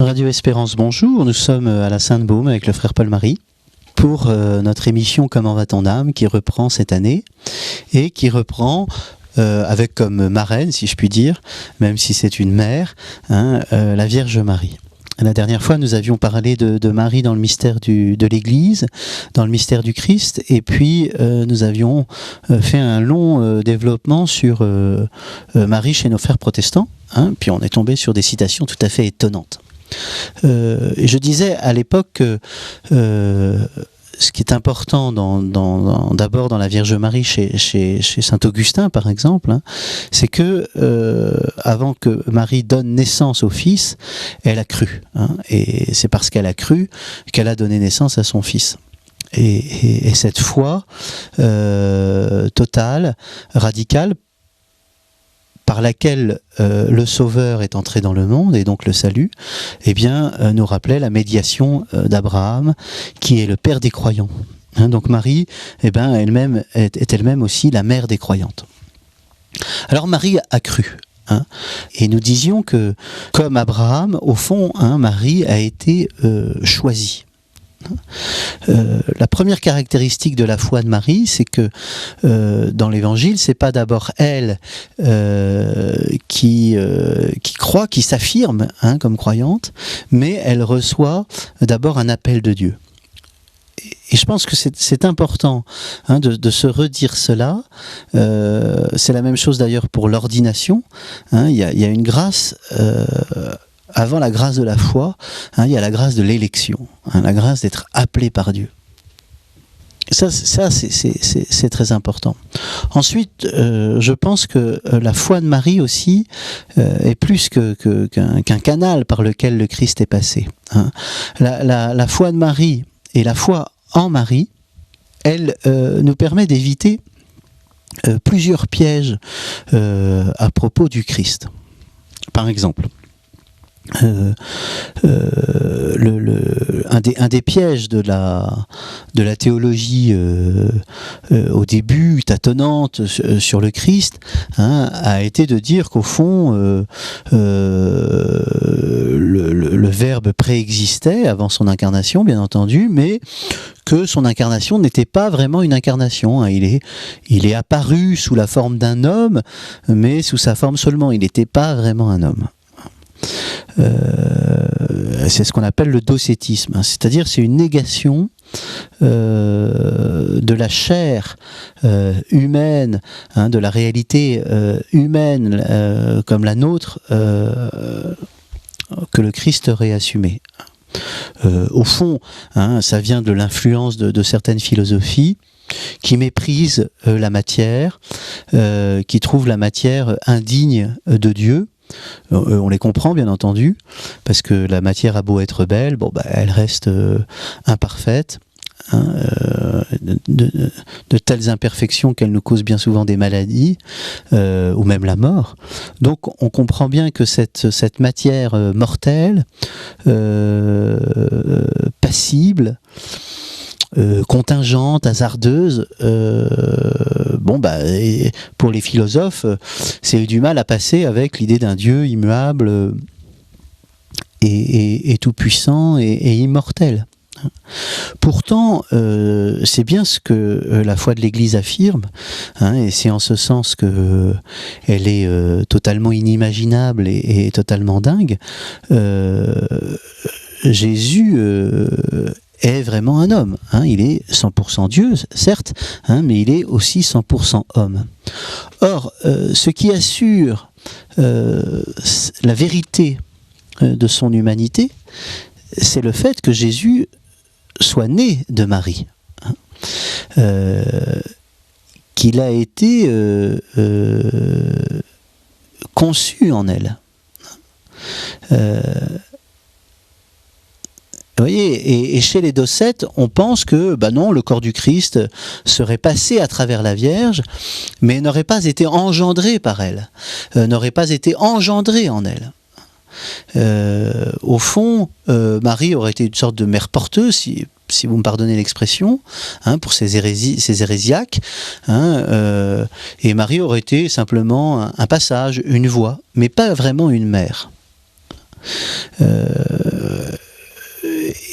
Radio Espérance, bonjour, nous sommes à la Sainte-Baume avec le frère Paul-Marie pour notre émission Comment va ton âme qui reprend cette année et qui reprend avec comme marraine, si je puis dire, même si c'est une mère, la Vierge Marie. La dernière fois, nous avions parlé de Marie dans le mystère de l'Église, dans le mystère du Christ, et puis nous avions fait un long développement sur Marie chez nos frères protestants, puis on est tombé sur des citations tout à fait étonnantes. Et je disais à l'époque que ce qui est important d'abord dans la Vierge Marie chez saint Augustin par exemple, c'est que avant que Marie donne naissance au Fils, elle a cru, et c'est parce qu'elle a cru qu'elle a donné naissance à son Fils. Et cette foi totale, radicale, par laquelle le Sauveur est entré dans le monde, et donc le salut, eh bien, nous rappelait la médiation d'Abraham, qui est le père des croyants. Donc Marie, elle-même est elle-même aussi la mère des croyantes. Alors Marie a cru. Et nous disions que, comme Abraham, au fond, Marie a été choisie. La première caractéristique de la foi de Marie, c'est que dans l'Évangile, c'est pas d'abord elle qui croit, qui s'affirme comme croyante, mais elle reçoit d'abord un appel de Dieu. Et je pense que c'est important de se redire cela. C'est la même chose d'ailleurs pour l'ordination. Il y a une grâce. Avant la grâce de la foi, il y a la grâce de l'élection, la grâce d'être appelé par Dieu. Ça c'est très important. Ensuite, je pense que la foi de Marie aussi est plus qu'un canal par lequel le Christ est passé. La foi de Marie et la foi en Marie, elle nous permet d'éviter plusieurs pièges à propos du Christ. Par exemple, un des pièges de la théologie au début tâtonnante sur le Christ a été de dire qu'au fond le Verbe préexistait avant son incarnation, bien entendu, mais que son incarnation n'était pas vraiment une incarnation. Il est apparu sous la forme d'un homme, mais sous sa forme seulement. Il n'était pas vraiment un homme. C'est ce qu'on appelle le docétisme, c'est-à-dire c'est une négation de la chair humaine, de la réalité humaine comme la nôtre que le Christ aurait assumée. Au fond, ça vient de l'influence de certaines philosophies qui méprisent la matière, qui trouvent la matière indigne de Dieu. On les comprend bien entendu, parce que la matière a beau être belle, elle reste imparfaite, de telles imperfections qu'elle nous cause bien souvent des maladies, ou même la mort. Donc on comprend bien que cette matière mortelle, passible, contingente, hasardeuse, pour les philosophes, c'est du mal à passer avec l'idée d'un Dieu immuable et tout-puissant et immortel. Pourtant, c'est bien ce que la foi de l'Église affirme, et c'est en ce sens que elle est totalement inimaginable et totalement dingue. Jésus est vraiment un homme. Il est 100% Dieu, certes, mais il est aussi 100% homme. Or, ce qui assure la vérité de son humanité, c'est le fait que Jésus soit né de Marie. Qu'il a été conçu en elle. Vous voyez, et chez les docètes, on pense que non, le corps du Christ serait passé à travers la Vierge, mais n'aurait pas été engendré par elle, n'aurait pas été engendré en elle. Au fond, Marie aurait été une sorte de mère porteuse, si vous me pardonnez l'expression, pour ces hérésiaques, et Marie aurait été simplement un passage, une voix, mais pas vraiment une mère.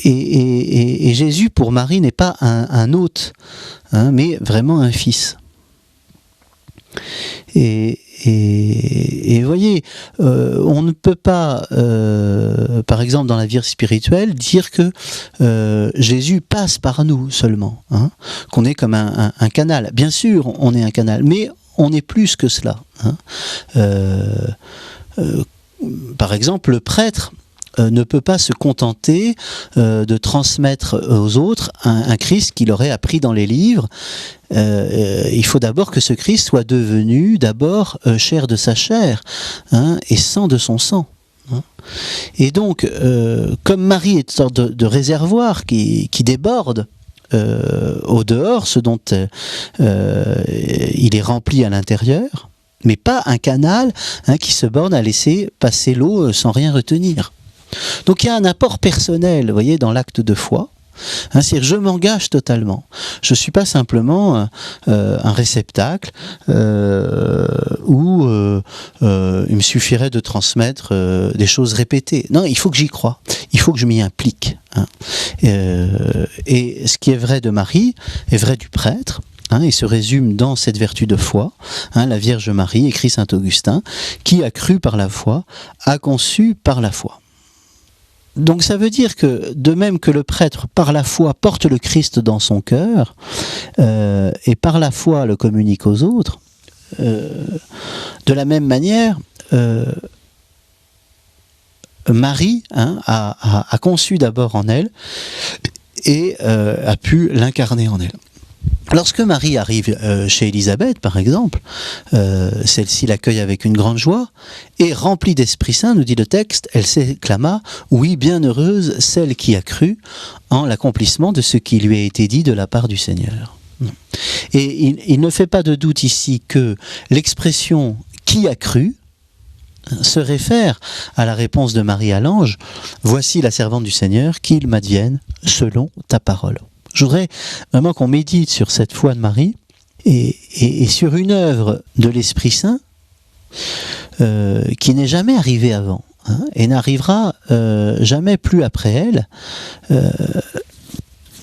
Et Jésus, pour Marie, n'est pas un hôte, hein, mais vraiment un fils. Et vous voyez, on ne peut pas, par exemple dans la vie spirituelle, dire que Jésus passe par nous seulement, hein, qu'on est comme un canal. Bien sûr, on est un canal, mais on est plus que cela. Hein. Par exemple, le prêtre ne peut pas se contenter de transmettre aux autres un Christ qu'il aurait appris dans les livres. Il faut d'abord que ce Christ soit devenu d'abord chair de sa chair, hein, et sang de son sang. Hein. Et donc, comme Marie est une sorte de réservoir qui déborde au dehors, ce dont il est rempli à l'intérieur, mais pas un canal, hein, qui se borne à laisser passer l'eau sans rien retenir. Donc il y a un apport personnel, vous voyez, dans l'acte de foi. Hein, c'est-à-dire je m'engage totalement. Je ne suis pas simplement un réceptacle où il me suffirait de transmettre des choses répétées. Non, il faut que j'y croie. Il faut que je m'y implique. Hein. Et ce qui est vrai de Marie est vrai du prêtre. Hein, et se résume dans cette vertu de foi, hein, la Vierge Marie, écrit saint Augustin, qui a cru par la foi, a conçu par la foi. Donc ça veut dire que, de même que le prêtre, par la foi, porte le Christ dans son cœur, et par la foi le communique aux autres, de la même manière, Marie, hein, a conçu d'abord en elle, et a pu l'incarner en elle. Lorsque Marie arrive chez Élisabeth, par exemple, celle-ci l'accueille avec une grande joie, et remplie d'Esprit Saint, nous dit le texte, elle s'exclama « Oui, bienheureuse celle qui a cru en l'accomplissement de ce qui lui a été dit de la part du Seigneur. » Et il ne fait pas de doute ici que l'expression « qui a cru » se réfère à la réponse de Marie à l'ange « Voici la servante du Seigneur, qu'il m'advienne selon ta parole. » Je voudrais vraiment qu'on médite sur cette foi de Marie et sur une œuvre de l'Esprit Saint qui n'est jamais arrivée avant, hein, et n'arrivera jamais plus après elle.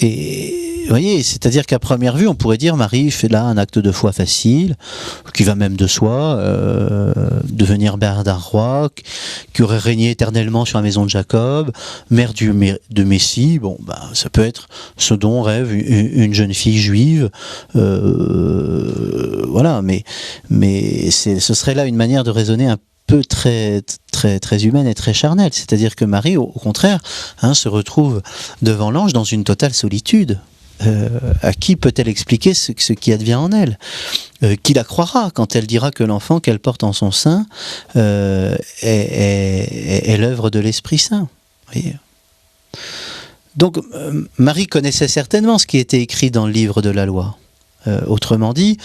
Et vous voyez, c'est-à-dire qu'à première vue, on pourrait dire Marie fait là un acte de foi facile, qui va même de soi, devenir mère d'un roi, qui aurait régné éternellement sur la maison de Jacob, mère de Messie. Bon, bah, ça peut être ce dont rêve une jeune fille juive. Voilà, mais ce serait là une manière de raisonner un peu très humaine et très charnelle. C'est-à-dire que Marie, au contraire, hein, se retrouve devant l'ange dans une totale solitude. À qui peut-elle expliquer ce qui advient en elle? Qui la croira quand elle dira que l'enfant qu'elle porte en son sein est l'œuvre de l'Esprit Saint? Voyez. Donc Marie connaissait certainement ce qui était écrit dans le livre de la loi. Autrement dit,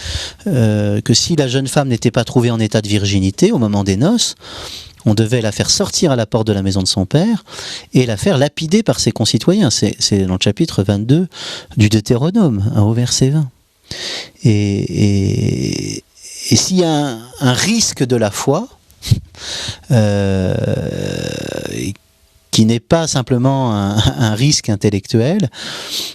que si la jeune femme n'était pas trouvée en état de virginité au moment des noces, on devait la faire sortir à la porte de la maison de son père et la faire lapider par ses concitoyens. C'est dans le chapitre 22 du Deutéronome, hein, au verset 20. Et s'il y a un risque de la foi, qui n'est pas simplement un risque intellectuel,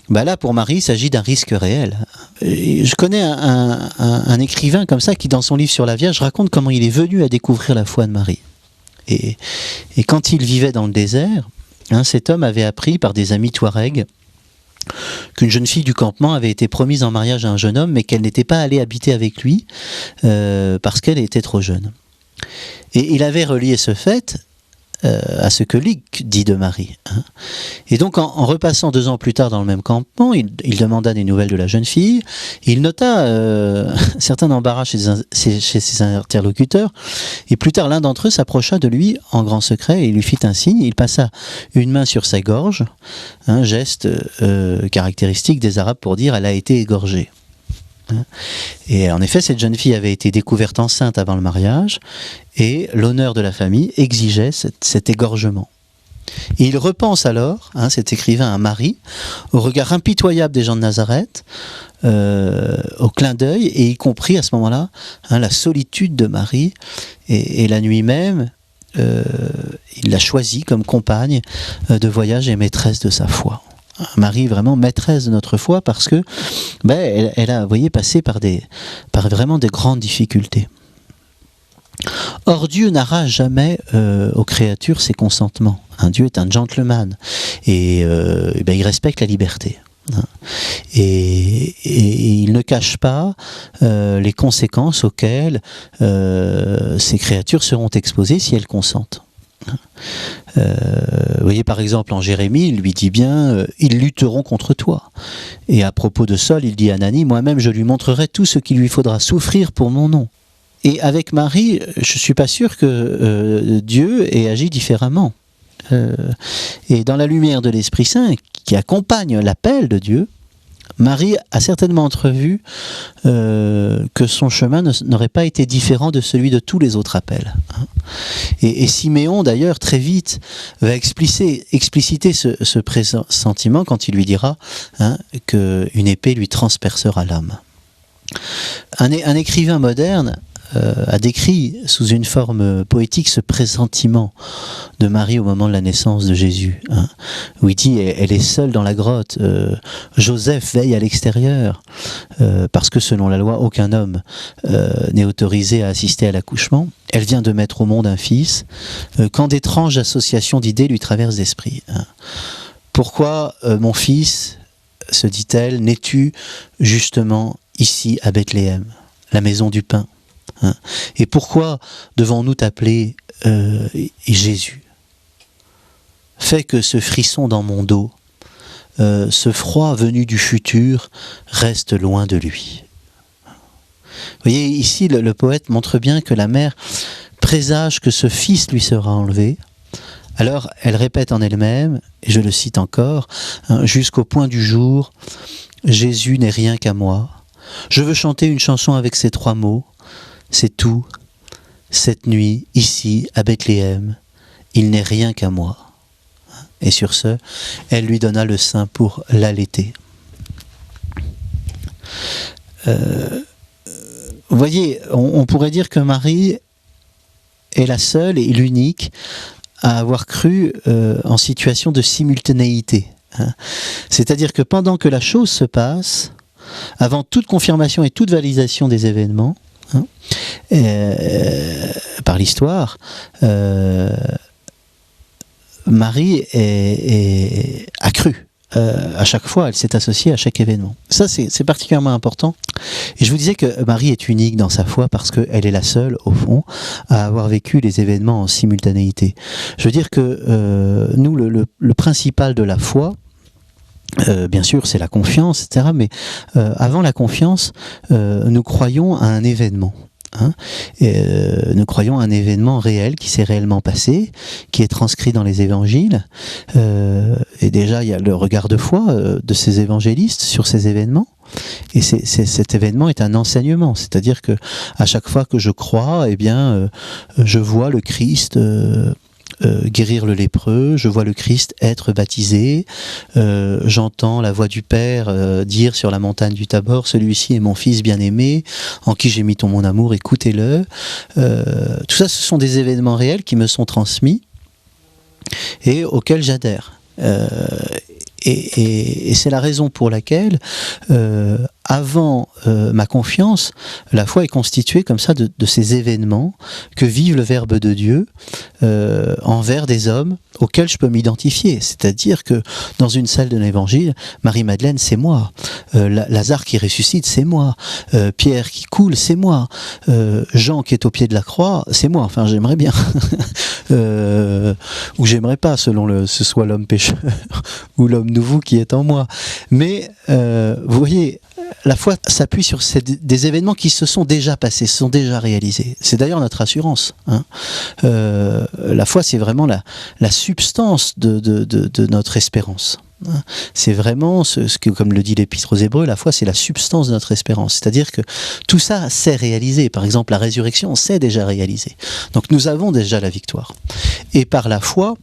bah là pour Marie il s'agit d'un risque réel. Je connais un écrivain comme ça qui dans son livre sur la Vierge raconte comment il est venu à découvrir la foi de Marie. Et quand il vivait dans le désert, hein, cet homme avait appris par des amis touaregs qu'une jeune fille du campement avait été promise en mariage à un jeune homme, mais qu'elle n'était pas allée habiter avec lui parce qu'elle était trop jeune. Et il avait relié ce fait à ce que Luc dit de Marie. Hein. Et donc en repassant 2 ans plus tard dans le même campement, il demanda des nouvelles de la jeune fille. Il nota certain embarras chez ses interlocuteurs, et plus tard l'un d'entre eux s'approcha de lui en grand secret et lui fit un signe. Il passa une main sur sa gorge, un geste caractéristique des Arabes pour dire « elle a été égorgée ». Et en effet, cette jeune fille avait été découverte enceinte avant le mariage et l'honneur de la famille exigeait cet égorgement. Et il repense alors, hein, cet écrivain à Marie, au regard impitoyable des gens de Nazareth, au clin d'œil, et y compris à ce moment-là, hein, la solitude de Marie, et la nuit même, il l'a choisie comme compagne de voyage et maîtresse de sa foi. Marie, vraiment maîtresse de notre foi, parce que elle a, vous voyez, passé par vraiment des grandes difficultés. Or, Dieu n'arrache jamais aux créatures ses consentements. Dieu est un gentleman et il respecte la liberté. Et il ne cache pas les conséquences auxquelles ces créatures seront exposées si elles consentent. Vous voyez par exemple en Jérémie, il lui dit bien ils lutteront contre toi. Et à propos de Saul, il dit à Ananie, moi-même je lui montrerai tout ce qu'il lui faudra souffrir pour mon nom. Et avec Marie, je ne suis pas sûr que Dieu ait agi différemment. Et dans la lumière de l'Esprit Saint qui accompagne l'appel de Dieu, Marie a certainement entrevu que son chemin n'aurait pas été différent de celui de tous les autres appels. Et Siméon, d'ailleurs, très vite, va expliciter ce pressentiment quand il lui dira qu'une épée lui transpercera l'âme. Un écrivain moderne a décrit sous une forme poétique ce pressentiment de Marie au moment de la naissance de Jésus, où il dit elle est seule dans la grotte, Joseph veille à l'extérieur, parce que selon la loi aucun homme n'est autorisé à assister à l'accouchement. Elle vient de mettre au monde un fils, quand d'étranges associations d'idées lui traversent l'esprit. Pourquoi mon fils, se dit-elle, n'es-tu justement ici à Bethléem, la maison du pain? Et pourquoi devons-nous t'appeler Jésus? Fais que ce frisson dans mon dos, ce froid venu du futur, reste loin de lui. Vous voyez, ici, le poète montre bien que la mère présage que ce fils lui sera enlevé. Alors, elle répète en elle-même, et je le cite encore, jusqu'au point du jour, Jésus n'est rien qu'à moi. Je veux chanter une chanson avec ces 3 mots. C'est tout, cette nuit, ici, à Bethléem, il n'est rien qu'à moi. Et sur ce, elle lui donna le sein pour l'allaiter. Vous voyez, on pourrait dire que Marie est la seule et l'unique à avoir cru en situation de simultanéité. C'est-à-dire que pendant que la chose se passe, avant toute confirmation et toute validation des événements, par l'histoire, Marie a cru. À chaque fois, elle s'est associée à chaque événement. Ça, c'est particulièrement important. Et je vous disais que Marie est unique dans sa foi parce qu'elle est la seule, au fond, à avoir vécu les événements en simultanéité. Je veux dire que nous, le principal de la foi, bien sûr, c'est la confiance, etc. Mais avant la confiance, nous croyons à un événement. Nous croyons à un événement réel qui s'est réellement passé, qui est transcrit dans les évangiles. Et déjà, il y a le regard de foi de ces évangélistes sur ces événements. Et cet événement est un enseignement, c'est-à-dire que à chaque fois que je crois, eh bien, je vois le Christ guérir le lépreux, je vois le Christ être baptisé, j'entends la voix du Père dire sur la montagne du Tabor, celui-ci est mon fils bien-aimé, en qui j'ai mis mon amour, écoutez-le. Tout ça, ce sont des événements réels qui me sont transmis et auxquels j'adhère. Et c'est la raison pour laquelle, avant ma confiance, la foi est constituée comme ça de ces événements que vive le Verbe de Dieu envers des hommes auxquels je peux m'identifier. C'est-à-dire que dans une salle de l'Évangile, Marie-Madeleine, c'est moi. Lazare qui ressuscite, c'est moi. Pierre qui coule, c'est moi. Jean qui est au pied de la croix, c'est moi. Enfin, j'aimerais bien. Ou j'aimerais pas, selon ce soit l'homme pécheur ou l'homme nouveau qui est en moi. Mais vous voyez, la foi s'appuie sur des événements qui se sont déjà passés, se sont déjà réalisés. C'est d'ailleurs notre assurance. La foi, c'est vraiment la substance de notre espérance. C'est vraiment ce que, comme le dit l'Épître aux Hébreux, la foi c'est la substance de notre espérance. C'est-à-dire que tout ça s'est réalisé. Par exemple, la résurrection s'est déjà réalisée. Donc nous avons déjà la victoire. Et par la foi,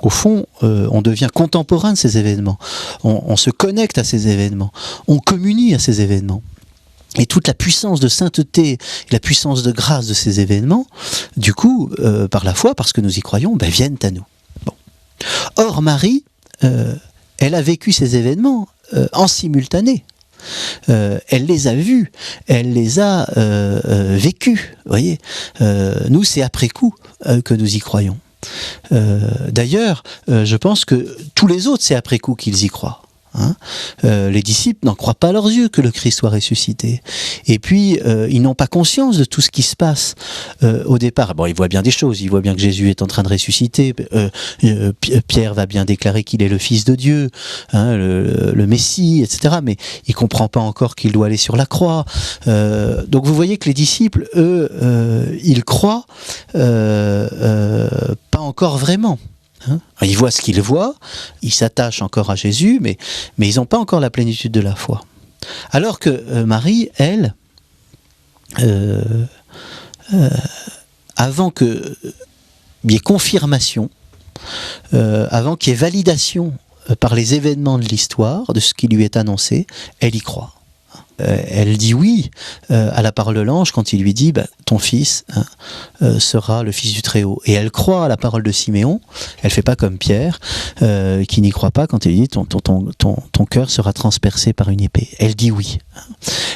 au fond, on devient contemporain de ces événements. On se connecte à ces événements. On communie à ces événements. et toute la puissance de sainteté, la puissance de grâce de ces événements, du coup, par la foi, parce que nous y croyons, viennent à nous. Bon. Or, Marie, elle a vécu ces événements en simultané. Elle les a vus, elle les a vécus. Vous voyez, nous, c'est après coup que nous y croyons. D'ailleurs, je pense que tous les autres, c'est après coup qu'ils y croient. Les disciples n'en croient pas à leurs yeux que le Christ soit ressuscité. Et puis, ils n'ont pas conscience de tout ce qui se passe au départ. Bon, ils voient bien des choses. Ils voient bien que Jésus est en train de ressusciter. Pierre va bien déclarer qu'il est le Fils de Dieu, le Messie, etc. Mais il ne comprend pas encore qu'il doit aller sur la croix. Donc, vous voyez que les disciples, eux, ils croient pas encore vraiment. Ils voient ce qu'ils voient, ils s'attachent encore à Jésus, mais ils n'ont pas encore la plénitude de la foi. Alors que Marie, elle, avant qu'il y ait confirmation, avant qu'il y ait validation par les événements de l'histoire, de ce qui lui est annoncé, elle y croit. Elle dit oui à la parole de l'ange quand il lui dit ton fils sera le fils du Très-Haut. Et elle croit à la parole de Siméon. Elle fait pas comme Pierre qui n'y croit pas quand il lui dit ton cœur sera transpercé par une épée. Elle dit oui.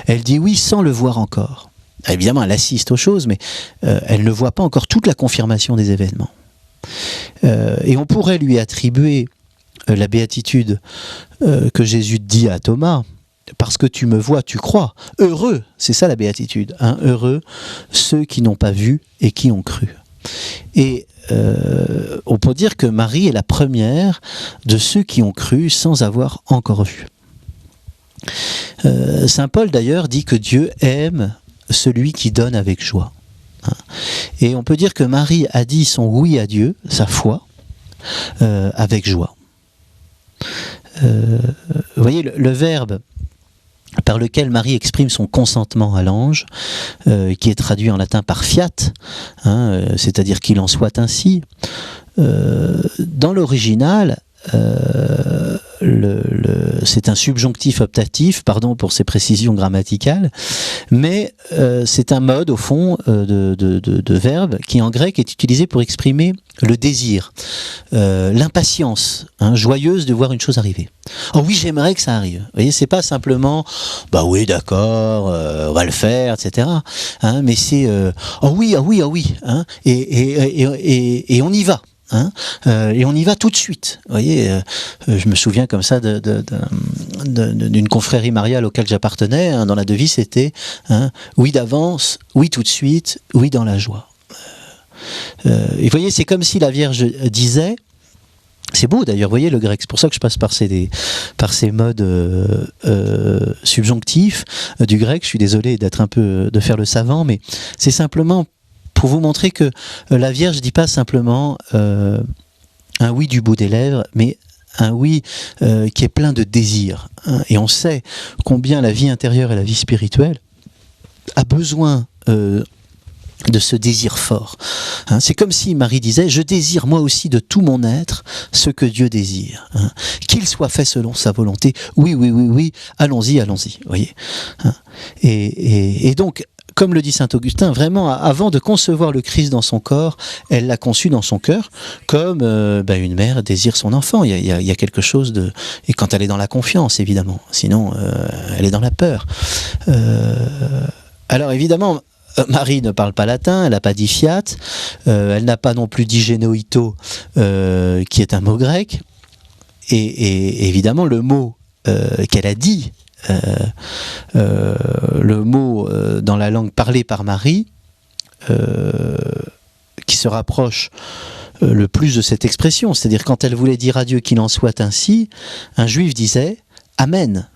Elle dit oui sans le voir encore. Évidemment, elle assiste aux choses, mais elle ne voit pas encore toute la confirmation des événements. Et on pourrait lui attribuer la béatitude que Jésus dit à Thomas. Parce que tu me vois, tu crois. Heureux, c'est ça la béatitude. Heureux ceux qui n'ont pas vu et qui ont cru. Et on peut dire que Marie est la première de ceux qui ont cru sans avoir encore vu. Saint Paul d'ailleurs dit que Dieu aime celui qui donne avec joie. Et on peut dire que Marie a dit son oui à Dieu, sa foi, avec joie. Vous voyez, le verbe par lequel Marie exprime son consentement à l'ange, qui est traduit en latin par fiat, c'est-à-dire qu'il en soit ainsi. Dans l'original, c'est un subjonctif optatif, pardon pour ces précisions grammaticales, mais c'est un mode au fond de verbe qui en grec est utilisé pour exprimer le désir, l'impatience, joyeuse de voir une chose arriver. Oh oui, j'aimerais que ça arrive. Vous voyez, c'est pas simplement oui, d'accord, on va le faire, etc. Mais c'est oh oui, et on y va. Et on y va tout de suite. Vous voyez, je me souviens comme ça d'une confrérie mariale auquel j'appartenais. Dans la devise, c'était oui d'avance, oui tout de suite, oui dans la joie. Et vous voyez, c'est comme si la Vierge disait. C'est beau d'ailleurs, vous voyez le grec, c'est pour ça que je passe par ces modes subjonctifs du grec. Je suis désolé de faire le savant, mais c'est simplement pour vous montrer que la Vierge ne dit pas simplement un oui du bout des lèvres, mais un oui qui est plein de désir. Et on sait combien la vie intérieure et la vie spirituelle a besoin de ce désir fort. C'est comme si Marie disait « Je désire moi aussi de tout mon être ce que Dieu désire. Qu'il soit fait selon sa volonté. Oui, allons-y. » Voyez. Et donc, comme le dit saint Augustin, vraiment, avant de concevoir le Christ dans son corps, elle l'a conçu dans son cœur, comme une mère désire son enfant. Il y a quelque chose de... Et quand elle est dans la confiance, évidemment. Sinon, elle est dans la peur. Alors, évidemment, Marie ne parle pas latin, elle n'a pas dit fiat, elle n'a pas non plus dit génoïto, qui est un mot grec. Et évidemment, le mot qu'elle a dit, le mot dans la langue parlée par Marie, qui se rapproche le plus de cette expression, c'est-à-dire quand elle voulait dire à Dieu qu'il en soit ainsi, un juif disait « Amen ».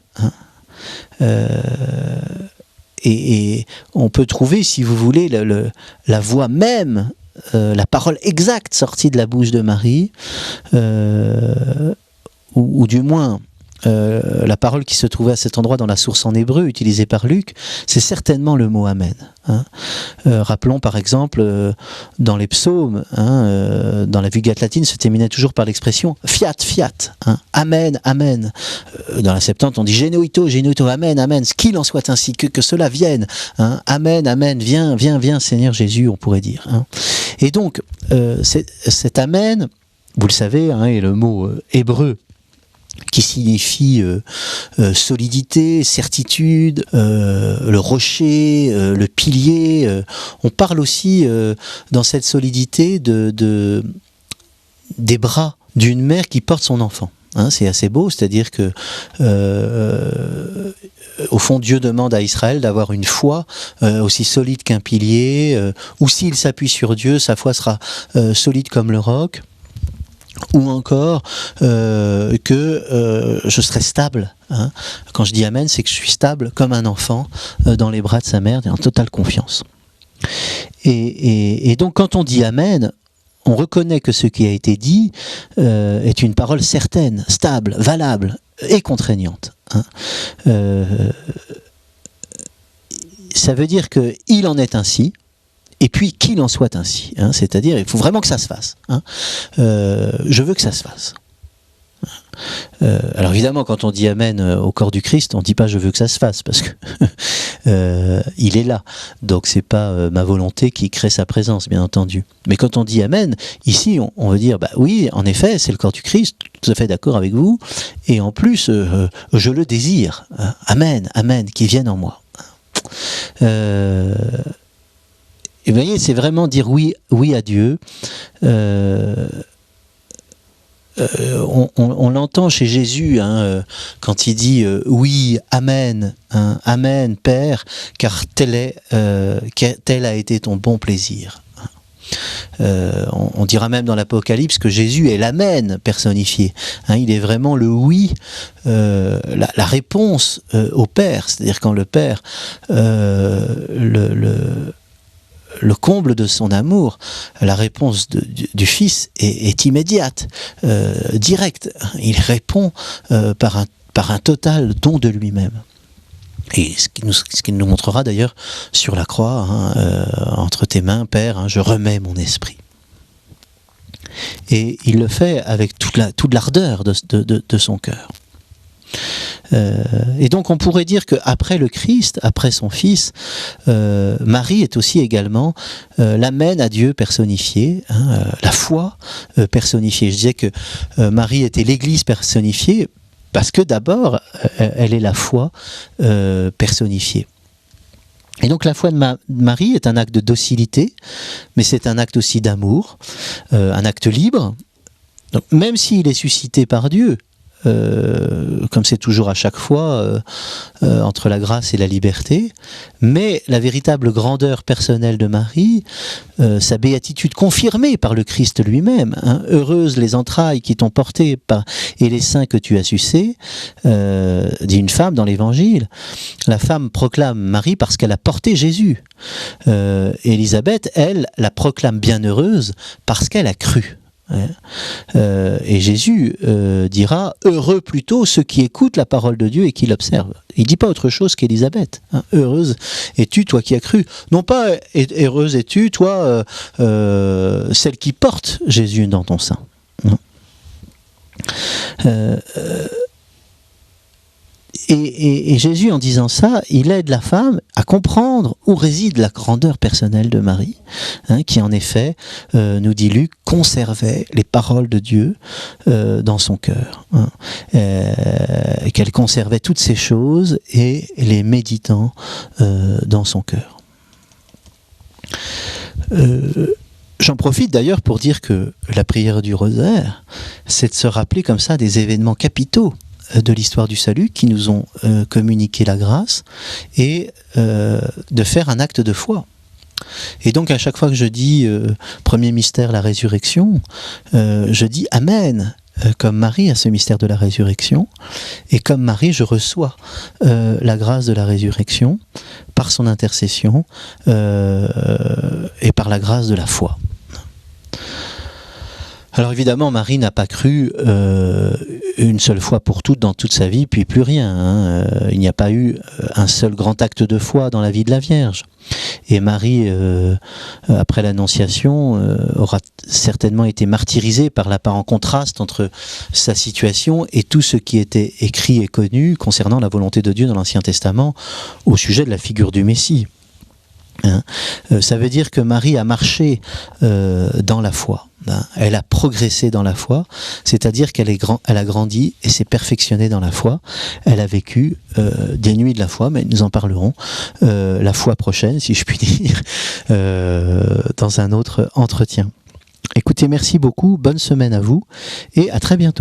Et on peut trouver, si vous voulez, la voix même, la parole exacte sortie de la bouche de Marie, ou du moins la parole qui se trouvait à cet endroit dans la source en hébreu utilisée par Luc, c'est certainement le mot Amen. Rappelons par exemple dans les psaumes, dans la Vulgate latine, se terminait toujours par l'expression fiat, fiat, Amen, Amen. Dans la Septante, on dit Genoito, Genoito, Amen, Amen, qu'il en soit ainsi, que cela vienne. Amen, Amen, viens, viens, viens, Seigneur Jésus, on pourrait dire. Et donc, cet Amen, vous le savez, est le mot hébreu qui signifie solidité, certitude, le rocher, le pilier. On parle aussi dans cette solidité des bras d'une mère qui porte son enfant. C'est assez beau, c'est-à-dire que au fond Dieu demande à Israël d'avoir une foi aussi solide qu'un pilier, ou s'il s'appuie sur Dieu, sa foi sera solide comme le roc. Ou encore que je serai stable. Quand je dis Amen, c'est que je suis stable comme un enfant dans les bras de sa mère, et en totale confiance. Et donc quand on dit Amen, on reconnaît que ce qui a été dit est une parole certaine, stable, valable et contraignante. Ça veut dire qu'il en est ainsi. Et puis qu'il en soit ainsi, c'est-à-dire il faut vraiment que ça se fasse. Je veux que ça se fasse. Alors évidemment, quand on dit Amen au corps du Christ, on ne dit pas je veux que ça se fasse, parce que il est là. Donc c'est pas ma volonté qui crée sa présence, bien entendu. Mais quand on dit Amen, ici on veut dire oui, en effet, c'est le corps du Christ, tout à fait d'accord avec vous, et en plus je le désire. Amen, Amen, qui vienne en moi. Et vous voyez, c'est vraiment dire oui à Dieu. On l'entend chez Jésus quand il dit oui, Amen, Amen, Père, car tel a été ton bon plaisir. On dira même dans l'Apocalypse que Jésus est l'Amen personnifié. Il est vraiment le oui, la réponse au Père. C'est-à-dire quand le Père le comble de son amour, la réponse du Fils est immédiate, directe. Il répond par un total don de lui-même. Et ce qui nous montrera d'ailleurs sur la croix, entre tes mains, Père, je remets mon esprit. Et il le fait avec toute l'ardeur de son cœur. Et donc on pourrait dire qu'après le Christ, après son Fils, Marie est aussi également l'Amen à Dieu personnifié, la foi personnifiée. Je disais que Marie était l'Église personnifiée parce que d'abord elle est la foi personnifiée. Et donc la foi de Marie est un acte de docilité, mais c'est un acte aussi d'amour, un acte libre. Donc même s'il est suscité par Dieu, comme c'est toujours à chaque fois entre la grâce et la liberté, mais la véritable grandeur personnelle de Marie, sa béatitude confirmée par le Christ lui-même, heureuses les entrailles qui t'ont porté et les seins que tu as sucés, dit une femme dans l'Évangile. La femme proclame Marie parce qu'elle a porté Jésus. Élisabeth, elle, la proclame bienheureuse parce qu'elle a cru. Et Jésus dira heureux plutôt ceux qui écoutent la parole de Dieu et qui l'observent. Il ne dit pas autre chose qu'Élisabeth. Heureuse es-tu, toi qui as cru. Non pas heureuse es-tu, toi, celle qui porte Jésus dans ton sein. Et Jésus, en disant ça, il aide la femme à comprendre où réside la grandeur personnelle de Marie, qui en effet, nous dit Luc, conservait les paroles de Dieu dans son cœur, qu'elle conservait toutes ces choses et les méditant dans son cœur. J'en profite d'ailleurs pour dire que la prière du rosaire, c'est de se rappeler comme ça des événements capitaux de l'histoire du salut qui nous ont communiqué la grâce et de faire un acte de foi. Et donc à chaque fois que je dis premier mystère, la résurrection, je dis Amen, comme Marie à ce mystère de la résurrection, et comme Marie je reçois la grâce de la résurrection par son intercession et par la grâce de la foi. Alors évidemment, Marie n'a pas cru une seule fois pour toutes dans toute sa vie, puis plus rien. Il n'y a pas eu un seul grand acte de foi dans la vie de la Vierge. Et Marie, après l'Annonciation, aura certainement été martyrisée par l'apparent contraste entre sa situation et tout ce qui était écrit et connu concernant la volonté de Dieu dans l'Ancien Testament au sujet de la figure du Messie. Ça veut dire que Marie a marché dans la foi. Elle a progressé dans la foi, c'est-à-dire qu'elle a grandi et s'est perfectionnée dans la foi. Elle a vécu des nuits de la foi, mais nous en parlerons la fois prochaine, si je puis dire, dans un autre entretien. Écoutez, merci beaucoup, bonne semaine à vous et à très bientôt.